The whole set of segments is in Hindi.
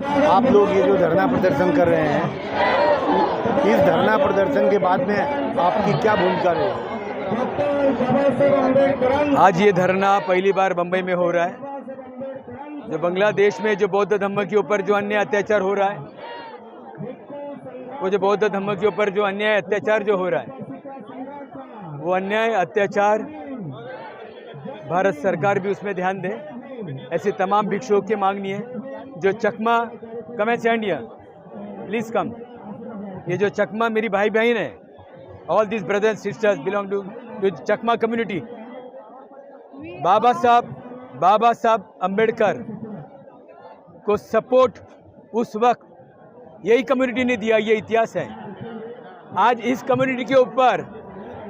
आप लोग ये जो धरना प्रदर्शन कर रहे हैं, इस धरना प्रदर्शन के बाद में आपकी क्या भूमिका रहेगी? आज ये धरना पहली बार बम्बई में हो रहा है। जो बांग्लादेश में जो बौद्ध धर्म के ऊपर जो अन्याय अत्याचार हो रहा है, वो जो बौद्ध धर्म के ऊपर जो अन्याय अत्याचार जो हो रहा है, वो अन्याय अत्याचार भारत सरकार भी उसमें ध्यान दे। ऐसी तमाम भिक्षुओं की मांगनी है। जो चकमा कम है इंडिया, प्लीज़ कम। ये जो चकमा मेरी भाई बहन है, all this brothers sisters belong to Chakma community. Baba Saheb Ambedkar को सपोर्ट उस वक्त यही कम्युनिटी ने दिया, ये इतिहास है। आज इस कम्युनिटी के ऊपर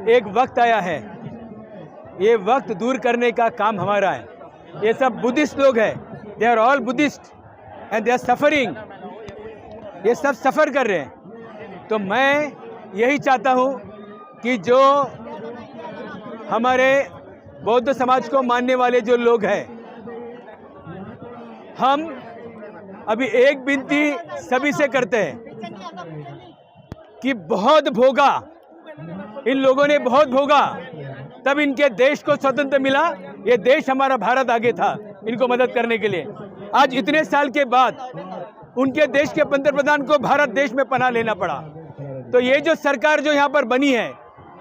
एक वक्त आया है, ये वक्त दूर करने का काम हमारा है। ये सब बुद्धिस्ट लोग हैं, they are all Buddhist and they are suffering, ये सब सफ़र कर रहे हैं। तो मैं यही चाहता हूँ कि जो हमारे बौद्ध समाज को मानने वाले जो लोग हैं, हम अभी एक विनती सभी से करते हैं कि बहुत भोगा, इन लोगों ने बहुत भोगा, तब इनके देश को स्वतंत्र मिला। ये देश हमारा भारत आगे था इनको मदद करने के लिए। आज इतने साल के बाद उनके देश के पंतप्रधान को भारत देश में पनाह लेना पड़ा। तो ये जो सरकार जो यहाँ पर बनी है,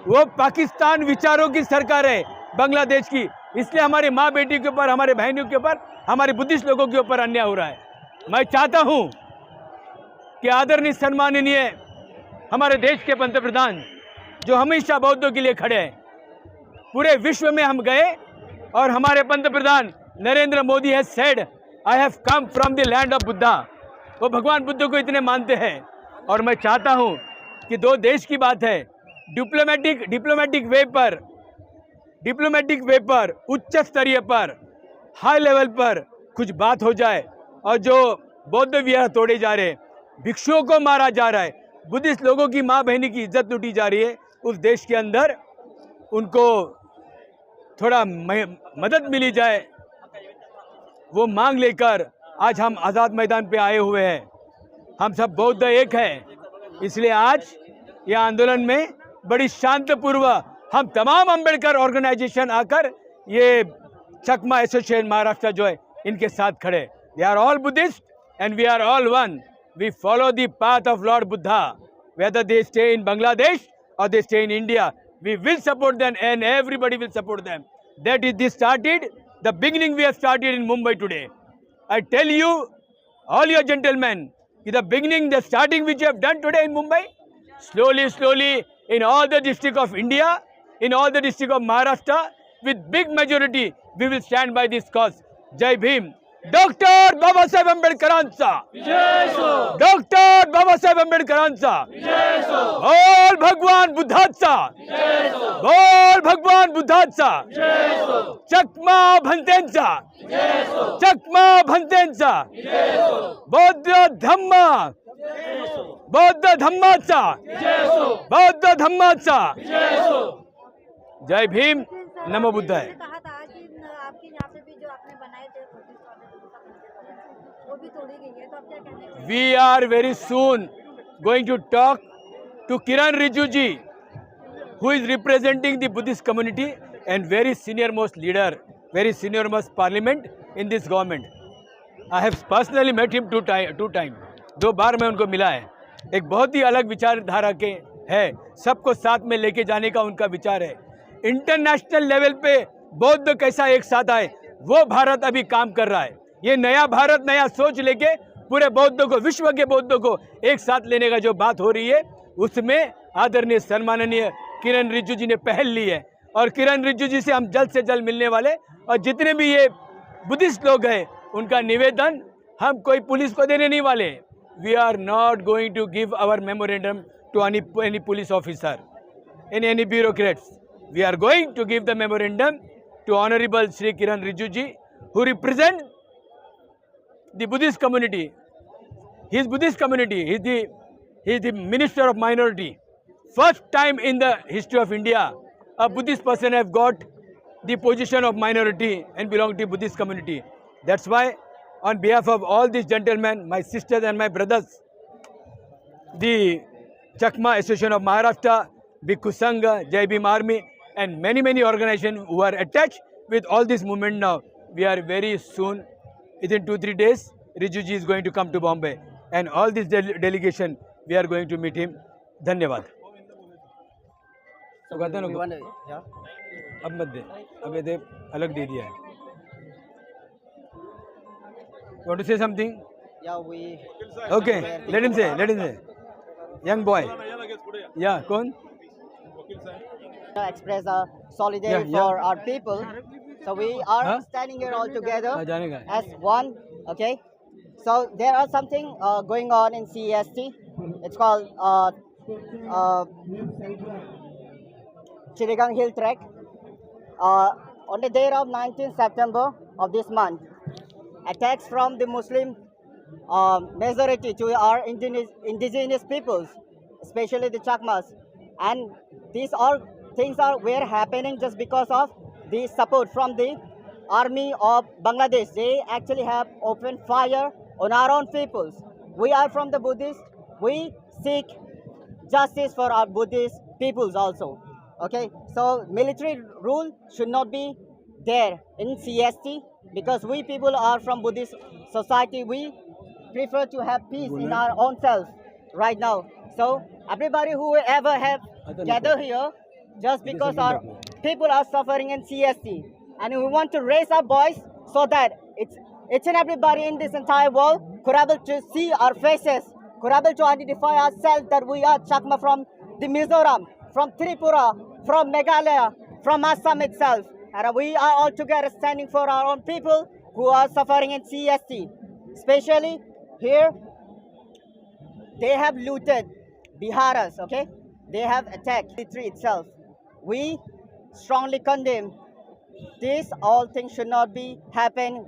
वो पाकिस्तान विचारों की सरकार है, बांग्लादेश की। इसलिए हमारे माँ बेटी के ऊपर, हमारे बहनों के ऊपर, हमारे बुद्धिस्ट लोगों के ऊपर अन्याय हो रहा है। मैं चाहता हूँ कि आदरणीय सम्माननीय हमारे देश के पंतप्रधान जो हमेशा बौद्धों के लिए खड़े हैं, पूरे विश्व में हम गए और हमारे पंतप्रधान Narendra Modi has said I have come from the land of Buddha. वो भगवान बुद्ध को इतने मानते हैं। और मैं चाहता हूँ कि दो देश की बात है, डिप्लोमेटिक वे पर उच्च स्तरीय पर, हाई लेवल पर कुछ बात हो जाए। और जो बौद्ध विहार तोड़े जा रहे हैं, भिक्षुओं को मारा जा रहा है, बुद्धिस्ट लोगों की माँ बहनी की इज्जत लूटी जा रही है, उस देश के अंदर उनको थोड़ा मदद मिली जाए, वो मांग लेकर आज हम आज़ाद मैदान पे आए हुए हैं। हम सब बौद्ध एक हैं, इसलिए आज ये आंदोलन में बड़ी शांतिपूर्व हम तमाम अंबेडकर ऑर्गेनाइजेशन आकर ये चकमा एसोसिएशन महाराष्ट्र जो है इनके साथ खड़े। They are all Buddhist and we are all one. We follow the path of lord Buddha, whether they stay in Bangladesh or they stay in India. We will support them and everybody will support them. That is this started, the beginning we have started in Mumbai today. I tell you, all your gentlemen, the beginning, the starting which you have done today in Mumbai, slowly in all the district of India, in all the district of Maharashtra, with big majority, we will stand by this cause. Jai Bhim. Doctor Babasaheb आंबेडकरांचा, डॉक्टर बाबासाहेब आंबेडकरांचा, बोल भगवान बुद्धाचा, बोल भगवान बुद्धाचा, चकमा भंतेंचा, चकमा भंतेंचा, बौद्ध धम्माचा, बौद्ध धम्माचा। जय भीम, नमो बुद्धाय। We are very soon going to talk to Kiran Rijiju, who is representing the Buddhist community and very senior most leader, very senior most parliament in this government. I have personally met him two times. 2 बार मैं उनको मिला है। एक बहुत ही अलग विचारधारा के है, सबको साथ में लेके जाने का उनका विचार है। इंटरनेशनल लेवल पे बौद्ध कैसा एक साथ आए, वो भारत अभी काम कर रहा है। ये नया भारत, नया सोच लेके पूरे बौद्धों को, विश्व के बौद्धों को एक साथ लेने का जो बात हो रही है, उसमें आदरणीय सम्माननीय किरण रिजिजू ने पहल ली है। और किरण रिजिजू से हम जल्द से जल्द मिलने वाले। और जितने भी ये बुद्धिस्ट लोग हैं, उनका निवेदन हम कोई पुलिस को देने नहीं वाले। We are not going to give our memorandum to any police officer in any bureaucrats. We are going to give the memorandum to honourable Shri Kiren Rijiju ji, who represent the Buddhist community. His Buddhist community. He is the Minister of Minority. First time in the history of India, a Buddhist person have got the position of minority and belong to Buddhist community. That's why on behalf of all these gentlemen, my sisters and my brothers, the Chakma Association of Maharashtra, Bhikkhu Sangha, Jai Bhim Army, and many organizations who are attached with all this movement now. We are very soon, within 2-3 days, Rijuji is going to come to Bombay. And all this delegation, we are going to meet him. Dhanyavad. So, कहते हैं ना, Yeah. अब मत दे, अब ये दे, अलग दे दिया है. You want to say something? Yeah, we Okay, let him say. Young boy. Yeah, कौन? express our solidarity Yeah. for our people. So we are Huh? standing here all together हाँ, जाने का है. as one. Okay. So there are something going on in CEST. It's called Chirigang Hill Trek. On the day of 19th September of this month, attacks from the Muslim majority to our indigenous peoples, especially the Chakmas, and these all things were happening just because of the support from the army of Bangladesh. They actually have opened fire on our own peoples. We are from the Buddhists. We seek justice for our Buddhist peoples also. Okay, so military rule should not be there in CST because we people are from Buddhist society. We prefer to have peace in our own self right now. So everybody who ever have gathered here just because our people are suffering in CST, and we want to raise our voice so that it's and everybody in this entire world could able to see our faces, could able to identify ourselves that we are Chakma from the Mizoram, from Tripura, from Meghalaya, from Assam itself. And we are all together standing for our own people who are suffering in CST. Especially here, they have looted Biharas, okay? They have attacked the tree itself. We strongly condemn this. All things should not be happen.